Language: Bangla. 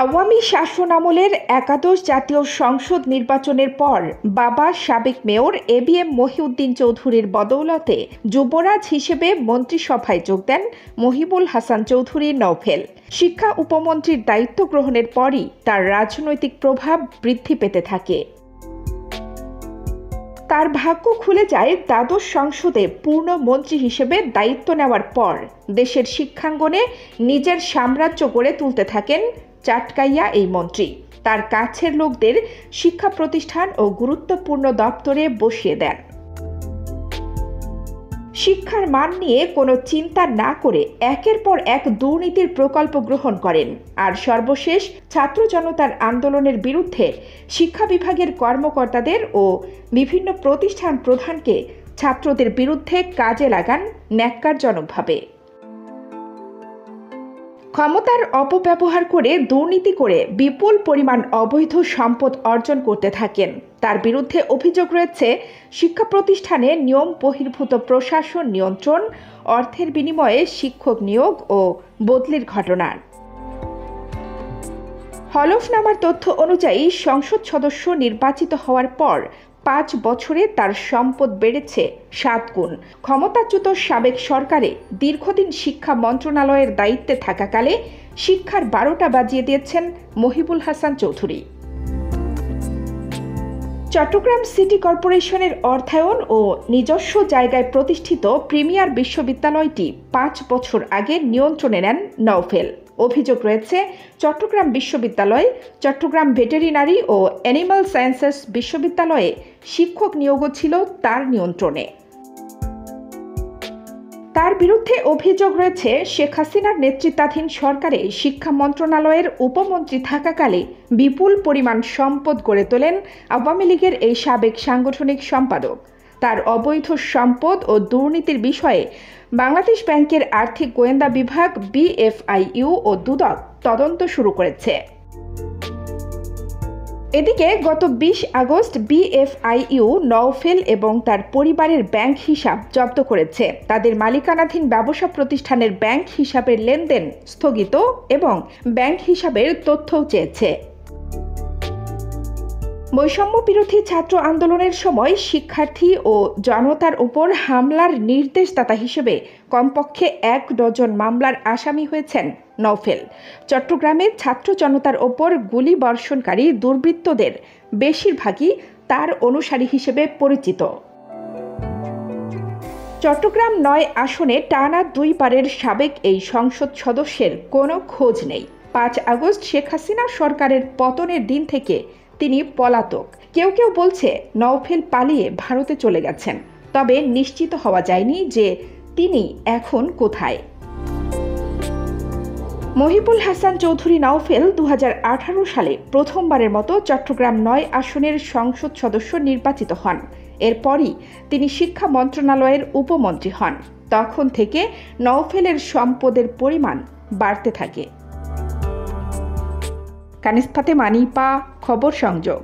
আওয়ামী শাসনামলের একাদশ জাতীয় সংসদ নির্বাচনের পর বাবা সাবেক মেয়র এবিএম মহিউদ্দিন চৌধুরীর বদৌলতে যুবরাজ হিসেবে মন্ত্রিসভায় যোগ দেন মহিবুল হাসান চৌধুরী নওফেল। শিক্ষা উপমন্ত্রীর দায়িত্ব গ্রহণের পরই তার রাজনৈতিক প্রভাব বৃদ্ধি পেতে থাকে। তার ভাগ্য খুলে যায় দ্বাদশ সংসদে পূর্ণ মন্ত্রী হিসেবে দায়িত্ব নেওয়ার পর। দেশের শিক্ষাঙ্গনে নিজের সাম্রাজ্য গড়ে তুলতে থাকেন চাটকাইয়া এই মন্ত্রী। তার কাছের লোকদের শিক্ষা প্রতিষ্ঠান ও গুরুত্বপূর্ণ দপ্তরে বসিয়ে দেন। শিক্ষার মান নিয়ে কোনো চিন্তা না করে একের পর এক দুর্নীতির প্রকল্প গ্রহণ করেন। আর সর্বশেষ ছাত্র জনতার আন্দোলনের বিরুদ্ধে শিক্ষা বিভাগের কর্মকর্তাদের ও বিভিন্ন প্রতিষ্ঠান প্রধানকে ছাত্রদের বিরুদ্ধে কাজে লাগান ন্যাক্কারজনকভাবে। ক্ষমতার অপব্যবহার করে দুর্নীতি করে বিপুল পরিমাণ অবৈধ সম্পদ অর্জন করতে থাকেন। তার বিরুদ্ধে অভিযোগ রয়েছে শিক্ষা প্রতিষ্ঠানে নিয়ম বহির্ভূত প্রশাসন নিয়ন্ত্রণ, অর্থের বিনিময়ে শিক্ষক নিয়োগ ও বদলির ঘটনার। হলফনামার তথ্য অনুযায়ী সংসদ সদস্য নির্বাচিত হওয়ার পর 5 বছরে তার সম্পদ বেড়েছে 7 গুণ। ক্ষমতাচ্যুত সাবেক সরকারে দীর্ঘদিন শিক্ষা মন্ত্রণালয়ের দায়িত্বে থাকাকালে শিক্ষার 12টা বাজিয়ে দিয়েছেন মহিবুল হাসান চৌধুরী। চট্টগ্রাম সিটি কর্পোরেশনের অর্থায়ন ও নিজস্ব জায়গায় প্রতিষ্ঠিত প্রিমিয়ার বিশ্ববিদ্যালয়টি 5 বছর আগে নিয়ন্ত্রণে নেন নওফেল। অভিযোগ রয়েছে চট্টগ্রাম বিশ্ববিদ্যালয়, চট্টগ্রাম ভেটেরিনারি ও অ্যানিমাল সায়েন্সেস বিশ্ববিদ্যালয়ে শিক্ষক নিয়োগও ছিল তার নিয়ন্ত্রণে। তার বিরুদ্ধে অভিযোগ রয়েছে শেখ হাসিনার নেতৃত্বাধীন সরকারে শিক্ষা মন্ত্রণালয়ের উপমন্ত্রী থাকাকালে বিপুল পরিমাণ সম্পদ গড়ে তোলেন আওয়ামী লীগের এই সাবেক সাংগঠনিক সম্পাদক। তার অবৈধ সম্পদ ও দুর্নীতির বিষয়ে বাংলাদেশ ব্যাংকের আর্থিক গোয়েন্দা বিভাগ BFIU ও দুদক তদন্ত শুরু করেছে। এদিকে গত 20 আগস্ট BFIU নওফেল এবং তার পরিবারের ব্যাংক হিসাব জব্দ করেছে। তাদের মালিকানাধীন ব্যবসা প্রতিষ্ঠানের ব্যাংক হিসাবের লেনদেন স্থগিত এবং ব্যাংক হিসাবের তথ্যও চেয়েছে। বৈষম্য বিরোধী ছাত্র আন্দোলনের সময় শিক্ষার্থী ও জনতার উপর হামলার নির্দেশদাতা হিসেবে কমপক্ষে 1 ডজন মামলার আসামি হয়েছেন নওফেল। চট্টগ্রামে ছাত্র জনতার ওপর গুলি বর্ষণকারী দুর্বৃত্তদের বেশিরভাগই তার অনুসারী হিসেবে পরিচিত। চট্টগ্রাম 9 আসনে টানা 2 বারের সাবেক এই সংসদ সদস্যের কোনো খোঁজ নেই। 5 আগস্ট শেখ হাসিনা সরকারের পতনের দিন থেকে তিনি পলাতক। কেউ কেউ বলছে নওফেল পালিয়ে ভারতে চলে গেছেন, তবে নিশ্চিত হওয়া যায়নি যে তিনি এখন কোথায়। মহিবুল হাসান চৌধুরী নওফেল 2018 সালে প্রথমবারের মতো চট্টগ্রাম 9 আসনের সংসদ সদস্য নির্বাচিত হন। এরপরই তিনি শিক্ষা মন্ত্রণালয়ের উপমন্ত্রী হন। তখন থেকে নওফেলের সম্পদের পরিমাণ বাড়তে থাকে। কানিস ফাতেমা, নিপা, খবর সংযোগ।